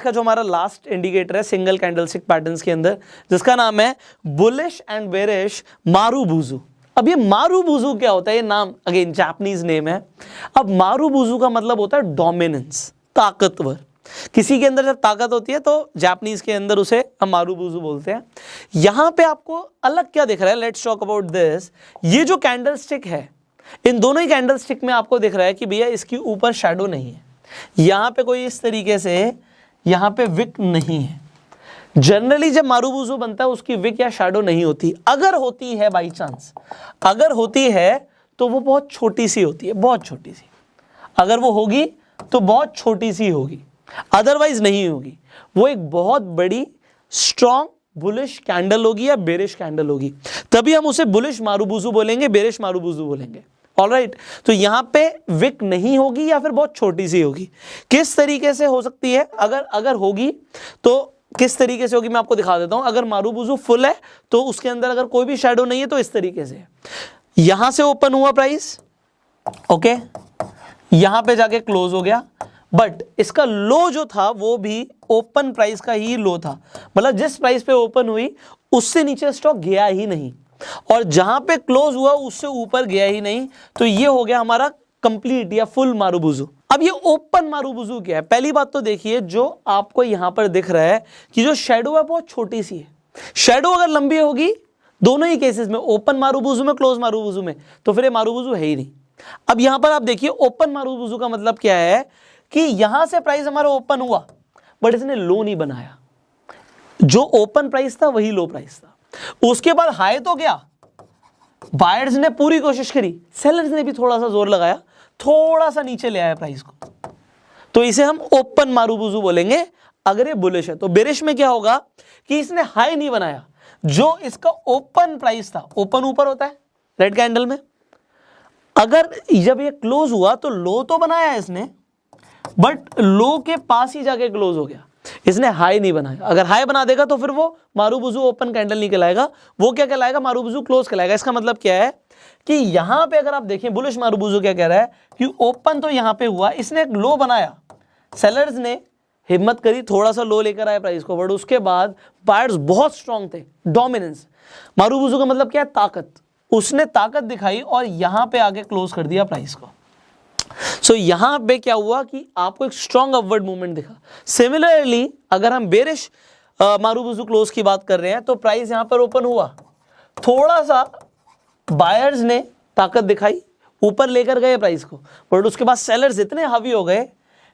का जो हमारा लास्ट इंडिकेटर है सिंगल कैंडलस्टिक पैटर्न्स के अंदर, जिसका नाम है बुलिश एंड बेरिश मारुबुजु। अब ये मारुबुजु क्या होता है? ये नाम अगेन जापानीज नेम है। अब मारुबुजु का मतलब होता है डोमिनेंस, ताकतवर। किसी के अंदर जब ताकत होती है तो जापानीज के अंदर उसे हम मारुबुजु बोलते हैं। यहां पे आपको अलग क्या दिख रहा है? Let's talk about this. ये जो कैंडलस्टिक है, इन दोनों ही कैंडलस्टिक में आपको दिख रहा है कि भैया इसके ऊपर शैडो नहीं है। यहां पे कोई इस तरीके से यहां पे विक नहीं है। जनरली जब मारुबुजु बनता है उसकी विक या शैडो नहीं होती। अगर होती है बाई चांस, अगर होती है तो वो बहुत छोटी सी होती है, बहुत छोटी सी। अगर वो होगी तो बहुत छोटी सी होगी, अदरवाइज नहीं होगी। वो एक बहुत बड़ी स्ट्रॉन्ग बुलिश कैंडल होगी या बेरिश कैंडल होगी, तभी हम उसे बुलिश मारुबुजु बोलेंगे, बेरिश मारुबुजु बोलेंगे। ऑलराइट, तो यहां पे विक नहीं होगी या फिर बहुत छोटी सी होगी। किस तरीके से हो सकती है? अगर होगी तो किस तरीके से होगी मैं आपको दिखा देता हूं। अगर मारुबुजु फुल है तो उसके अंदर अगर कोई भी शैडो नहीं है तो इस तरीके से यहां से ओपन हुआ प्राइस, ओके, यहां पे जाके क्लोज हो गया, बट इसका लो जो था वो भी ओपन प्राइस का ही लो था। मतलब जिस प्राइस पे ओपन हुई उससे नीचे स्टॉक गया ही नहीं, और जहां पे क्लोज हुआ उससे ऊपर गया ही नहीं। तो ये हो गया हमारा कंप्लीट या फुल मारुबुजु। अब ये ओपन मारुबुजु क्या है? पहली बात तो देखिए, जो आपको यहां पर दिख रहा है कि जो शेडो है बहुत छोटी सी है। शेडो अगर लंबी होगी दोनों ही केसेस में, ओपन मारुबुजु में, क्लोज मारुबुजु में, तो फिर ये मारुबुजु है ही नहीं। अब यहां पर आप देखिए ओपन मारुबुजु का मतलब क्या है कि यहां से प्राइस हमारा ओपन हुआ बट इसने लो नहीं बनाया। जो ओपन प्राइस था वही लो प्राइस था। उसके बाद हाई तो गया, बायर्स ने पूरी कोशिश करी, सेलर्स ने भी थोड़ा सा जोर लगाया, थोड़ा सा नीचे ले आया प्राइस को, तो इसे हम ओपन मारुबुजु बोलेंगे। अगर ये बुलिश है तो बेरिश में क्या होगा कि इसने हाई नहीं बनाया, जो इसका ओपन प्राइस था, ओपन ऊपर होता है रेड कैंडल में, अगर जब ये क्लोज हुआ तो लो तो बनाया इसने, बट लो के पास ही जाके क्लोज हो गया, इसने हाई नहीं बनाया। अगर हाई बना देगा तो फिर वो मारुबुजु ओपन कैंडल नहीं कहलाएगा, वो क्या कहलाएगा? मारुबुजु क्लोज कहलाएगा। इसका मतलब क्या है कि यहां पे अगर आप देखें बुलिश मारुबुजु क्या कह रहा है कि ओपन तो यहां पे हुआ, इसने एक लो बनाया, सेलर्स ने हिम्मत करी, थोड़ा सा लो लेकर आए प्राइस को, बट उसके बाद बायर्स बहुत स्ट्रांग थे, डोमिनेंस। मारुबुजु का मतलब क्या है? ताकत। उसने ताकत दिखाई और यहां पे आके क्लोज कर दिया प्राइस को। सो यहां पे क्या हुआ कि आपको एक स्ट्रॉन्ग अपवर्ड मूवमेंट दिखा। सिमिलरली अगर हम बेरिश मारुबुजु क्लोज की बात कर रहे हैं तो प्राइस यहां पर ओपन हुआ, थोड़ा सा बायर्स ने ताकत दिखाई, ऊपर लेकर गए प्राइस को, बट उसके बाद सेलर्स इतने हावी हो गए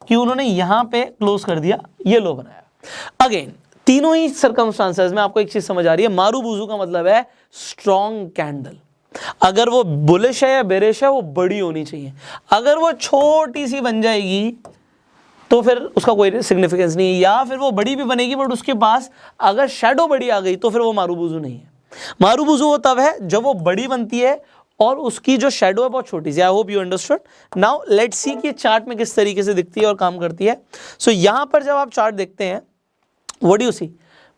कि उन्होंने यहां पे क्लोज कर दिया, ये लो बनाया। अगेन तीनों ही सर्कमस्टांसेस में आपको एक चीज समझ आ रही है, मारुबुजु का मतलब है स्ट्रॉन्ग कैंडल। अगर वो बुलिश है या बेरिश है वो बड़ी होनी चाहिए। अगर वो छोटी सी बन जाएगी तो फिर उसका कोई सिग्निफिकेंस नहीं है, या फिर वो बड़ी भी बनेगी बट उसके पास अगर शैडो बड़ी आ गई तो फिर वो मारुबुजु नहीं है। मारुबुजु वो तब है जब वो बड़ी बनती है और उसकी जो शैडो है बहुत छोटी सी। I hope you understood. Now let's see कि चार्ट में किस तरीके से दिखती है और काम करती है। सो यहां पर जब आप चार्ट देखते हैं, what do you see?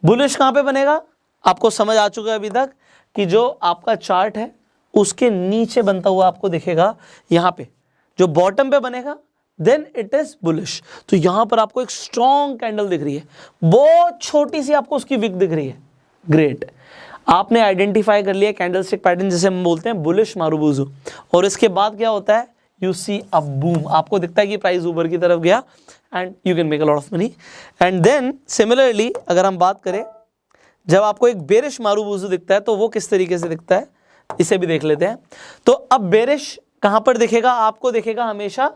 Bullish कहां पे बनेगा? आपको समझ आ चुका है अभी तक कि जो आपका चार्ट है उसके नीचे बनता हुआ आपको दिखेगा, यहां पे जो बॉटम पे बनेगा देन इट इज बुलिश। तो यहां पर आपको एक स्ट्रॉन्ग कैंडल दिख रही है, बहुत छोटी सी आपको उसकी विक दिख रही है। ग्रेट, आपने आइडेंटिफाई कर लिया कैंडलस्टिक पैटर्न जिसे हम बोलते हैं बुलिश मारुबुजु। और इसके बाद क्या होता है? यू सी अ बूम, आपको दिखता है कि प्राइस ऊपर की तरफ गया and you can make a lot of money. And then similarly अगर हम बात करें, जब आपको एक बेरिश मारुबुजु दिखता है तो वो किस तरीके से दिखता है, इसे भी देख लेते हैं। तो अब बेरिश कहां पर दिखेगा? आपको दिखेगा हमेशा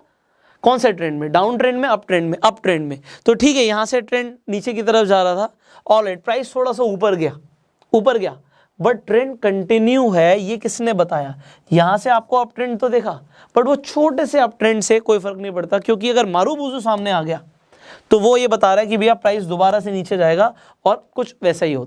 कौन से ट्रेंड में? डाउन ट्रेंड में, अप ट्रेंड में? अप ट्रेंड में। तो ठीक है, यहां से ट्रेंड नीचे की तरफ जा रहा था, ऑलराइट, प्राइस थोड़ा सा ऊपर गया, बट ट्रेंड कंटिन्यू है। ये किसने बताया? यहां से आपको अप ट्रेंड तो देखा, बट वो छोटे से अप ट्रेंड से कोई फर्क नहीं पड़ता, क्योंकि अगर मारुबुजु सामने आ गया तो वो ये बता रहा है कि भैया प्राइस दोबारा से नीचे जाएगा, और कुछ वैसा ही होता है।